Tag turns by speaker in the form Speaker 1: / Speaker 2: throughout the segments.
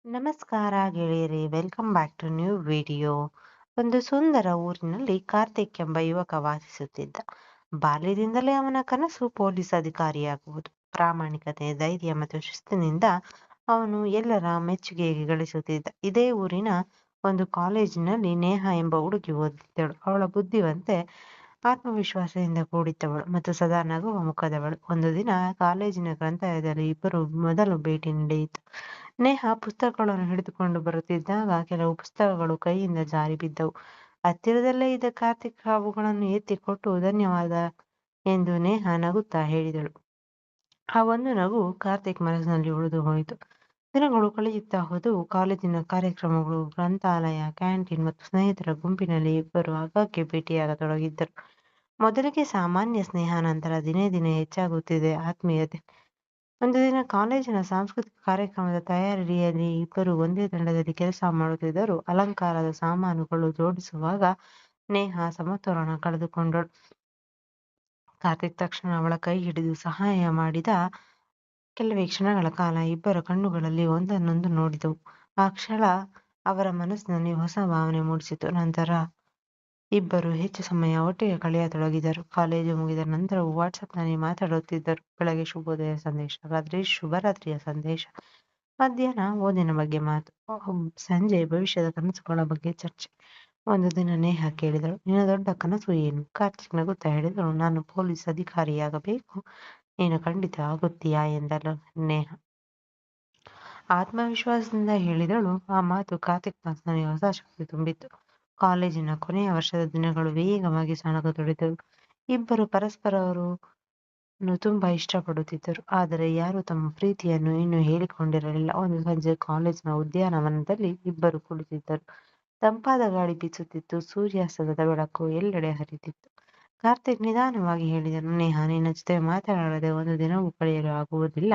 Speaker 1: ನಮಸ್ಕಾರ ಗೆಳೆಯರೇ, welcome back to new video. ಒಂದು ಸುಂದರ ಊರಿನಲ್ಲಿ ಕಾರ್ತಿಕ್ ಎಂಬ ಯುವಕ ವಾಸಿಸುತ್ತಿದ್ದ. ಬಾಲ್ಯದಿಂದಲೇ ಅವನ ಕನಸು ಪೊಲೀಸ್ ಅಧಿಕಾರಿಯಾಗುವುದು. ಪ್ರಾಮಾಣಿಕತೆ, ಧೈರ್ಯ ಮತ್ತು ಶಿಸ್ತಿನಿಂದ ಅವನು ಎಲ್ಲರ ಮೆಚ್ಚುಗೆ ಗಳಿಸುತ್ತಿದ್ದ. ಇದೇ ಊರಿನ ಒಂದು ಕಾಲೇಜಿನಲ್ಲಿ ನೇಹಾ ಎಂಬ ಹುಡುಗಿ ಓದಿದ್ದಳು. ಅವಳ ಬುದ್ಧಿವಂತೆ, ಆತ್ಮವಿಶ್ವಾಸದಿಂದ ಕೂಡಿದ್ದವಳು ಮತ್ತು ಸದಾ ನಗುವ ಮುಖದವಳು. ಒಂದು ದಿನ ಕಾಲೇಜಿನ ಗ್ರಂಥಾಲಯದಲ್ಲಿ ಇಬ್ಬರು ಮೊದಲು ಭೇಟಿ ನಡೆಯಿತು. ನೇಹಾ ಪುಸ್ತಕಗಳನ್ನು ಹಿಡಿದುಕೊಂಡು ಬರುತ್ತಿದ್ದಾಗ ಕೆಲವು ಪುಸ್ತಕಗಳು ಕೈಯಿಂದ ಜಾರಿ ಬಿದ್ದವು. ಹತ್ತಿರದಲ್ಲೇ ಇದ್ದ ಕಾರ್ತಿಕ್ ಅವುಗಳನ್ನು ಎತ್ತಿ ಕೊಟ್ಟು ಧನ್ಯವಾದ ಎಂದು ನೇಹಾ ನಗುತ್ತಾ ಹೇಳಿದಳು. ಆ ಒಂದು ನಗು ಕಾರ್ತಿಕ್ ಮನಸ್ಸಿನಲ್ಲಿ ಉಳಿದು ಹೋಯಿತು. ದಿನಗಳು ಕಳೆಯುತ್ತಾ ಹೋದವು. ಕಾಲೇಜಿನ ಕಾರ್ಯಕ್ರಮಗಳು, ಗ್ರಂಥಾಲಯ, ಕ್ಯಾಂಟೀನ್ ಮತ್ತು ಸ್ನೇಹಿತರ ಗುಂಪಿನಲ್ಲಿ ಇಬ್ಬರು ಆಗಾಗ್ಗೆ ಭೇಟಿಯಾಗತೊಡಗಿದ್ದರು. ಮೊದಲಿಗೆ ಸಾಮಾನ್ಯ ಸ್ನೇಹ, ನಂತರ ದಿನೇ ದಿನೇ ಹೆಚ್ಚಾಗುತ್ತಿದೆ ಆತ್ಮೀಯತೆ. ಒಂದು ದಿನ ಕಾಲೇಜಿನ ಸಾಂಸ್ಕೃತಿಕ ಕಾರ್ಯಕ್ರಮದ ತಯಾರಿಯಲ್ಲಿ ಇಬ್ಬರು ಒಂದೇ ತಂಡದಲ್ಲಿ ಕೆಲಸ ಮಾಡುತ್ತಿದ್ದರು. ಅಲಂಕಾರದ ಸಾಮಾನುಗಳು ಜೋಡಿಸುವಾಗ ನೇಹಾ ಸಮತೋಲನ ಕಳೆದುಕೊಂಡಳು. ಕಾರ್ತಿಕ್ ತಕ್ಷಣ ಅವಳ ಕೈ ಹಿಡಿದು ಸಹಾಯ ಮಾಡಿದ. ಕೆಲವೇ ಕ್ಷಣಗಳ ಕಾಲ ಇಬ್ಬರ ಕಣ್ಣುಗಳಲ್ಲಿ ಒಂದನ್ನೊಂದು ನೋಡಿದವು. ಆ ಕ್ಷಣ ಅವರ ಮನಸ್ಸಿನಲ್ಲಿ ಹೊಸ ಭಾವನೆ ಮೂಡಿಸಿತು. ನಂತರ ಇಬ್ಬರು ಹೆಚ್ಚು ಸಮಯ ಒಟ್ಟಿಗೆ ಕಳೆಯತೊಡಗಿದರು. ಕಾಲೇಜು ಮುಗಿದ ನಂತರವೂ ವಾಟ್ಸಪ್ನಲ್ಲಿ ಮಾತಾಡುತ್ತಿದ್ದರು. ಬೆಳಗ್ಗೆ ಶುಭೋದಯ ಸಂದೇಶ, ರಾತ್ರಿ ಶುಭರಾತ್ರಿಯ ಸಂದೇಶ, ಮಧ್ಯಾಹ್ನ ಓದಿನ ಬಗ್ಗೆ ಮಾತು, ಸಂಜೆ ಭವಿಷ್ಯದ ಕನಸುಗಳ ಬಗ್ಗೆ ಚರ್ಚೆ. ಒಂದು ದಿನ ನೇಹಾ ಕೇಳಿದಳು, ನಿನ್ನ ದೊಡ್ಡ ಕನಸು ಏನು? ಕಾರ್ತಿಕ್ ನಗುತ್ತಾ ಹೇಳಿದಳು, ನಾನು ಪೊಲೀಸ್ ಅಧಿಕಾರಿಯಾಗಬೇಕು. ನೀನು ಖಂಡಿತ ಆಗುತ್ತೀಯಾ ಎಂದಳು ನೇಹಾ ಆತ್ಮವಿಶ್ವಾಸದಿಂದ ಹೇಳಿದಳು. ಆ ಮಾತು ಕಾರ್ತಿಕ್ ಮನಸ್ಸಿನಲ್ಲಿ ಹೊಸ ಶಕ್ತಿ ತುಂಬಿತ್ತು. ಕಾಲೇಜಿನ ಕೊನೆಯ ವರ್ಷದ ದಿನಗಳು ವೇಗವಾಗಿ ಸಾಗತೊಡಗಿದವು. ಇಬ್ಬರು ಪರಸ್ಪರರನ್ನು ತುಂಬಾ ಇಷ್ಟಪಡುತ್ತಿದ್ದರು. ಆದರೆ ಯಾರೂ ತಮ್ಮ ಪ್ರೀತಿಯನ್ನು ಇನ್ನೂ ಹೇಳಿಕೊಂಡಿರಲಿಲ್ಲ. ಒಂದು ಸಂಜೆ ಕಾಲೇಜಿನ ಉದ್ಯಾನವನದಲ್ಲಿ ಇಬ್ಬರು ಕುಳಿತಿದ್ದರು. ತಂಪಾದ ಗಾಳಿ ಬೀಸುತ್ತಿತ್ತು. ಸೂರ್ಯಾಸ್ತದ ಬೆಳಕು ಎಲ್ಲೆಡೆ ಹರಿದಿತ್ತು. ಕಾರ್ತಿಕ್ ನಿಧಾನವಾಗಿ ಹೇಳಿದನು, ನೇಹಾ, ನಿನ್ನ ಜೊತೆ ಮಾತನಾಡದೆ ಒಂದು ದಿನವೂ ಕಳೆಯಲು ಆಗುವುದಿಲ್ಲ.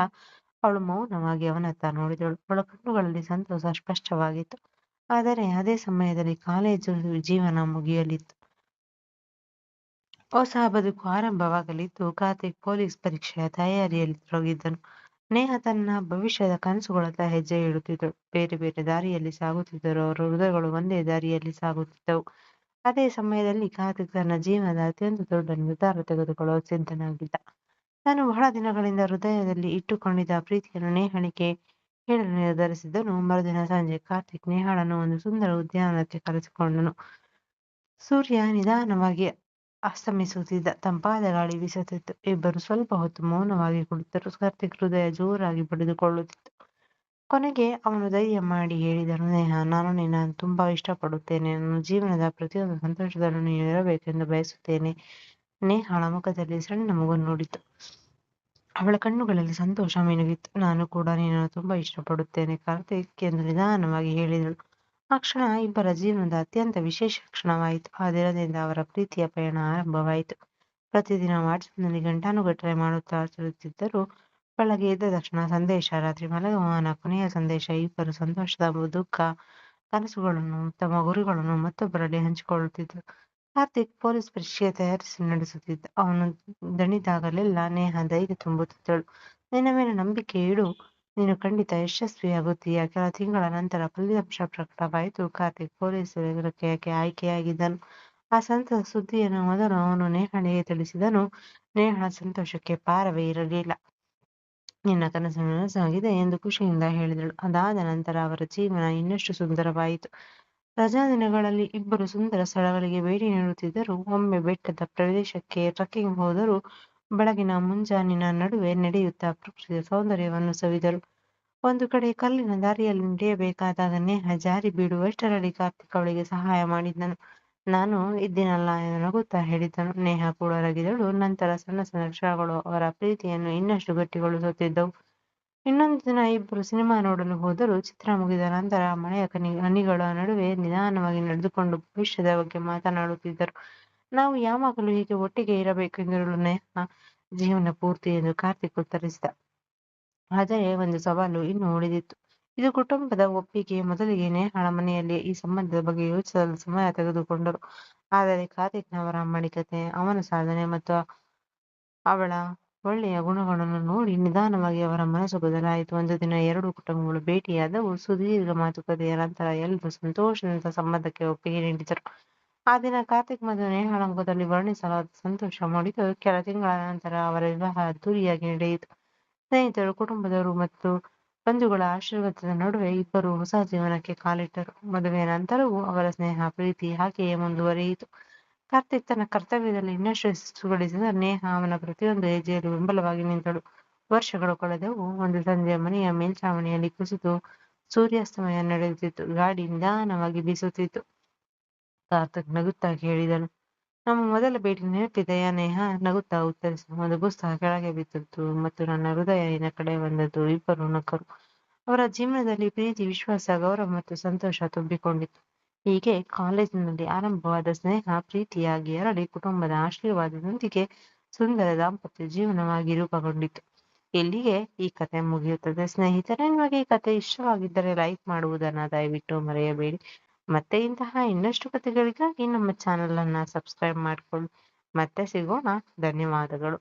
Speaker 1: ಅವಳು ಮೌನವಾಗಿ ಅವನತ್ತ ನೋಡಿದಳು. ಅವಳ ಕಣ್ಣುಗಳಲ್ಲಿ ಸಂತೋಷ ಸ್ಪಷ್ಟವಾಗಿತ್ತು. ಆದರೆ ಅದೇ ಸಮಯದಲ್ಲಿ ಕಾಲೇಜು ಜೀವನ ಮುಗಿಯಲಿತ್ತು. ಹೊಸ ಬದುಕು ಆರಂಭವಾಗಲಿದ್ದು. ಕಾರ್ತಿಕ್ ಪೊಲೀಸ್ ಪರೀಕ್ಷೆಯ ತಯಾರಿಯಲ್ಲಿ ತೊಡಗಿದ್ದನು. ನೇಹಾ ತನ್ನ ಭವಿಷ್ಯದ ಕನಸುಗಳತ್ತ ಹೆಜ್ಜೆ ಇಡುತ್ತಿದ್ದಳು. ಬೇರೆ ಬೇರೆ ದಾರಿಯಲ್ಲಿ ಸಾಗುತ್ತಿದ್ದರು. ಅವರ ಹೃದಯಗಳು ಒಂದೇ ದಾರಿಯಲ್ಲಿ ಸಾಗುತ್ತಿದ್ದವು. ಅದೇ ಸಮಯದಲ್ಲಿ ಕಾರ್ತಿಕ್ ತನ್ನ ಜೀವನದ ಅತ್ಯಂತ ದೊಡ್ಡ ನಿರ್ಧಾರ ತೆಗೆದುಕೊಳ್ಳಲು ಸಿದ್ಧನಾಗಿದ್ದ. ತಾನು ಬಹಳ ದಿನಗಳಿಂದ ಹೃದಯದಲ್ಲಿ ಇಟ್ಟುಕೊಂಡಿದ್ದ ಪ್ರೀತಿಯನ್ನು ನೇಹಾಳಿಗೆ ಹೇಳಲು ನಿರ್ಧರಿಸಿದ್ದನು. ಮರುದಿನ ಸಂಜೆ ಕಾರ್ತಿಕ್ ನೇಹಾಳನ್ನು ಒಂದು ಸುಂದರ ಉದ್ಯಾನವನಕ್ಕೆ ಕರೆಸಿಕೊಂಡನು. ಸೂರ್ಯ ನಿಧಾನವಾಗಿ ಅಸ್ತಮಿಸುತ್ತಿದ್ದ. ತಂಪಾದ ಗಾಳಿ ಬೀಸುತ್ತಿತ್ತು. ಇಬ್ಬರು ಸ್ವಲ್ಪ ಹೊತ್ತು ಮೌನವಾಗಿ ಕುಳಿತರು. ಕಾರ್ತಿಕ್ ಹೃದಯ ಜೋರಾಗಿ ಬಡಿದುಕೊಳ್ಳುತ್ತಿತ್ತು. ಕೊನೆಗೆ ಅವನು ಧೈರ್ಯ ಮಾಡಿ ಹೇಳಿದನು, ನೇಹಾ, ನಾನು ನಿನ್ನನ್ನು ತುಂಬಾ ಇಷ್ಟಪಡುತ್ತೇನೆ. ನನ್ನ ಜೀವನದ ಪ್ರತಿಯೊಂದು ಸಂತೋಷದಲ್ಲೂ ನೀನು ಇರಬೇಕೆಂದು ಬಯಸುತ್ತೇನೆ. ನೇಹಾಳ ಮುಖದಲ್ಲಿ ಸಣ್ಣ ಮಗು ನೋಡಿತು. ಅವಳ ಕಣ್ಣುಗಳಲ್ಲಿ ಸಂತೋಷ ಮಿನುಗಿತ್ತು. ನಾನು ಕೂಡ ನಿನ್ನನ್ನು ತುಂಬಾ ಇಷ್ಟಪಡುತ್ತೇನೆ ಕಾರ್ತಿಕ್ ಎಂದು ನಿಧಾನವಾಗಿ ಹೇಳಿದಳು. ಆ ಕ್ಷಣ ಇಬ್ಬರ ಜೀವನದ ಅತ್ಯಂತ ವಿಶೇಷ ಕ್ಷಣವಾಯಿತು. ಆ ದಿನದಿಂದ ಅವರ ಪ್ರೀತಿಯ ಪಯಣ ಆರಂಭವಾಯಿತು. ಪ್ರತಿದಿನ ವಾಟ್ಸಪ್ನಲ್ಲಿ ಗಂಟಾನುಗಟ್ಟಲೆ ಮಾತನಾಡುತ್ತಿದ್ದರು. ಬೆಳಗ್ಗೆ ಎದ್ದ ತಕ್ಷಣ ಸಂದೇಶ, ರಾತ್ರಿ ಮಲಗುವ ಕೊನೆಯ ಸಂದೇಶ. ಇಬ್ಬರು ಸಂತೋಷದ ದುಃಖ, ಕನಸುಗಳನ್ನು, ತಮ್ಮ ಗುರಿಗಳನ್ನು ಮತ್ತೊಬ್ಬರಲ್ಲಿ ಹಂಚಿಕೊಳ್ಳುತ್ತಿದ್ದರು. ಕಾರ್ತಿಕ್ ಪೊಲೀಸ್ ಪರೀಕ್ಷೆಗೆ ತಯಾರಿ ನಡೆಸುತ್ತಿದ್ದ. ಅವನು ದಣಿದಾಗಲೆಲ್ಲ ನೇಹಾ ಧೈರ್ಯ ತುಂಬುತ್ತಿದ್ದಳು. ನಿನ್ನ ಮೇಲೆ ನಂಬಿಕೆ ಇಡು, ನೀನು ಖಂಡಿತ ಯಶಸ್ವಿಯಾಗುತ್ತೀಯ. ಕೆಲ ತಿಂಗಳ ನಂತರ ಫಲಿತಾಂಶ ಪ್ರಕಟವಾಯಿತು. ಕಾರ್ತಿಕ್ ಪೊಲೀಸ್ ಇಲಾಖೆಗೆ ಆಯ್ಕೆಯಾಗಿದ್ದನು. ಆ ಸಂತಸ ಸುದ್ದಿಯನ್ನು ಮೊದಲು ಅವನು ನೇಹಾಳಿಗೆ ತಿಳಿಸಿದನು. ನೇಹಾಳ ಸಂತೋಷಕ್ಕೆ ಪಾರವೇ ಇರಲಿಲ್ಲ. ನಿನ್ನ ಕನಸು ನನಸಾಗಿದೆ ಎಂದು ಖುಷಿಯಿಂದ ಹೇಳಿದಳು. ಅದಾದ ನಂತರ ಅವರ ಜೀವನ ಇನ್ನಷ್ಟು ಸುಂದರವಾಯಿತು. ರಜಾ ದಿನಗಳಲ್ಲಿ ಇಬ್ಬರು ಸುಂದರ ಸ್ಥಳಗಳಿಗೆ ಭೇಟಿ ನೀಡುತ್ತಿದ್ದರು. ಒಮ್ಮೆ ಬೆಟ್ಟದ ಪ್ರದೇಶಕ್ಕೆ ಟ್ರೆಕ್ಕಿಂಗ್ ಹೋದರು. ಬೆಳಗಿನ ಮುಂಜಾನಿನ ನಡುವೆ ನಡೆಯುತ್ತಾ ಪ್ರಕೃತಿಯ ಸೌಂದರ್ಯವನ್ನು ಸವಿದರು. ಒಂದು ಕಡೆ ಕಲ್ಲಿನ ದಾರಿಯಲ್ಲಿ ನಡೆಯಬೇಕಾದಾಗ ನೇಹಾ ಜಾರಿ ಬೀಳುವಷ್ಟರಲ್ಲಿ ಕಾರ್ತಿಕ್ ಅವಳಿಗೆ ಸಹಾಯ ಮಾಡಿದ್ದನು. ನಾನು ಇದ್ದೀನಲ್ಲ ಎಂದು ನಗುತ್ತಾ ಹೇಳಿದ್ದನು. ನೇಹಾ ಕೂಡ ನಗಿದಳು. ನಂತರ ಸಣ್ಣ ಸಣ್ಣ ಕ್ಷಣಗಳು ಅವರ ಪ್ರೀತಿಯನ್ನು ಇನ್ನಷ್ಟು ಗಟ್ಟಿಗೊಳಿಸುತ್ತಿದ್ದವು. ಇನ್ನೊಂದು ದಿನ ಇಬ್ಬರು ಸಿನಿಮಾ ನೋಡಲು ಹೋದರು. ಚಿತ್ರ ಮುಗಿದ ನಂತರ ಮಳೆಯ ಹನಿಗಳ ನಡುವೆ ನಿಧಾನವಾಗಿ ನಡೆದುಕೊಂಡು ಭವಿಷ್ಯದ ಬಗ್ಗೆ ಮಾತನಾಡುತ್ತಿದ್ದರು. ನಾವು ಯಾವಾಗಲೂ ಹೀಗೆ ಒಟ್ಟಿಗೆ ಇರಬೇಕು ಎಂದರು ನೇಹಾ. ಜೀವನ ಪೂರ್ತಿ ಎಂದು ಕಾರ್ತಿಕ್ ಉತ್ತರಿಸಿದ. ಆದರೆ ಒಂದು ಸವಾಲು ಇನ್ನೂ ಉಳಿದಿತ್ತು. ಇದು ಕುಟುಂಬದ ಒಪ್ಪಿಗೆ. ಮೊದಲಿಗೆ ನೇಹಾಳ ಮನೆಯಲ್ಲಿ ಈ ಸಂಬಂಧದ ಬಗ್ಗೆ ಯೋಚಿಸಲು ಸಮಯ ತೆಗೆದುಕೊಂಡರು. ಆದರೆ ಕಾರ್ತಿಕ್‌ನ ಪ್ರಾಮಾಣಿಕತೆ, ಅವನ ಸಾಧನೆ ಮತ್ತು ಅವಳ ಒಳ್ಳೆಯ ಗುಣಗಳನ್ನು ನೋಡಿ ನಿಧಾನವಾಗಿ ಅವರ ಮನಸ್ಸು ಬದಲಾಯಿತು. ಒಂದು ದಿನ ಎರಡೂ ಕುಟುಂಬಗಳು ಭೇಟಿಯಾದವು. ಸುದೀರ್ಘ ಮಾತುಕತೆಯ ನಂತರ ಎಲ್ಲರೂ ಸಂತೋಷದಿಂದ ಸಂಬಂಧಕ್ಕೆ ಒಪ್ಪಿಗೆ ನೀಡಿದರು. ಆ ದಿನ ಕಾರ್ತಿಕ್ ಮತ್ತು ನೇಹಾಳ ವರ್ಣಿಸಲಾದ ಸಂತೋಷ ಮೂಡಿತು. ಕೆಲ ತಿಂಗಳ ನಂತರ ಅವರ ವಿವಾಹ ಅದ್ದೂರಿಯಾಗಿ ನಡೆಯಿತು. ಸ್ನೇಹಿತರು, ಕುಟುಂಬದವರು ಮತ್ತು ಬಂಧುಗಳ ಆಶೀರ್ವಾದದ ನಡುವೆ ಇಬ್ಬರು ಹೊಸ ಜೀವನಕ್ಕೆ ಕಾಲಿಟ್ಟರು. ಮದುವೆಯ ನಂತರವೂ ಅವರ ಸ್ನೇಹ, ಪ್ರೀತಿ ಹಾಗೆಯೇ ಮುಂದುವರಿಯಿತು. ಕಾರ್ತಿಕ್ ತನ್ನ ಕರ್ತವ್ಯದಲ್ಲಿ ಇನ್ನಷ್ಟು ಯಶಸ್ಸು ಗಳಿಸಿದ ನೇಹಾ ಅವನ ಪ್ರತಿಯೊಂದು ಹೆಜ್ಜೆಯಲ್ಲೂ ಬೆಂಬಲವಾಗಿ ನಿಂತಳು. ವರ್ಷಗಳು ಕಳೆದವು. ಒಂದು ಸಂಜೆ ಮನೆಯ ಮೇಲ್ಛಾವಣಿಯಲ್ಲಿ ಕುಸಿದು ಸೂರ್ಯಾಸ್ತಮಯ ನಡೆಯುತ್ತಿತ್ತು. ಗಾಳಿ ನಿಧಾನವಾಗಿ ಬೀಸುತ್ತಿತ್ತು. ಕಾರ್ತಿಕ್ ನಗುತ್ತಾ ಕೇಳಿದನು, ನಮ್ಮ ಮೊದಲ ಭೇಟಿ ನೆನಪಿದೆಯಾ? ನೇಹಾ ನಗುತ್ತಾ ಉತ್ತರಿಸಿದಳು. ಒಂದು ಪುಸ್ತಕ ಕೆಳಗೆ ಬಿದ್ದಿತು ಮತ್ತು ನನ್ನ ಹೃದಯ ನಿನ್ನ ಕಡೆ ಬಂದದ್ದು. ಇಬ್ಬರೂ ನಕ್ಕರು. ಅವರ ಜೀವನದಲ್ಲಿ ಪ್ರೀತಿ, ವಿಶ್ವಾಸ, ಗೌರವ ಮತ್ತು ಸಂತೋಷ ತುಂಬಿಕೊಂಡಿತ್ತು. ಹೀಗೆ ಕಾಲೇಜಿನಲ್ಲಿ ಆರಂಭವಾದ ಸ್ನೇಹ ಪ್ರೀತಿಯಾಗಿ ಹರಡಿ ಕುಟುಂಬದ ಆಶೀರ್ವಾದದೊಂದಿಗೆ ಸುಂದರ ದಾಂಪತ್ಯ ಜೀವನವಾಗಿ ರೂಪುಗೊಂಡಿತು. ಇಲ್ಲಿಗೆ ಈ ಕಥೆ ಮುಗಿಯುತ್ತದೆ. ಸ್ನೇಹಿತರೆ, ನಿಮಗೆ ಈ ಕಥೆ ಇಷ್ಟವಾಗಿದ್ದರೆ ಲೈಕ್ ಮಾಡುವುದನ್ನು ದಯವಿಟ್ಟು ಮರೆಯಬೇಡಿ. ಮತ್ತೆ ಇಂತಹ ಇನ್ನಷ್ಟು ಕಥೆಗಳಿಗಾಗಿ ನಮ್ಮ ಚಾನೆಲ್ ಅನ್ನ ಸಬ್ಸ್ಕ್ರೈಬ್ ಮಾಡಿಕೊಳ್ಳಿ. ಮತ್ತೆ ಸಿಗೋಣ. ಧನ್ಯವಾದಗಳು.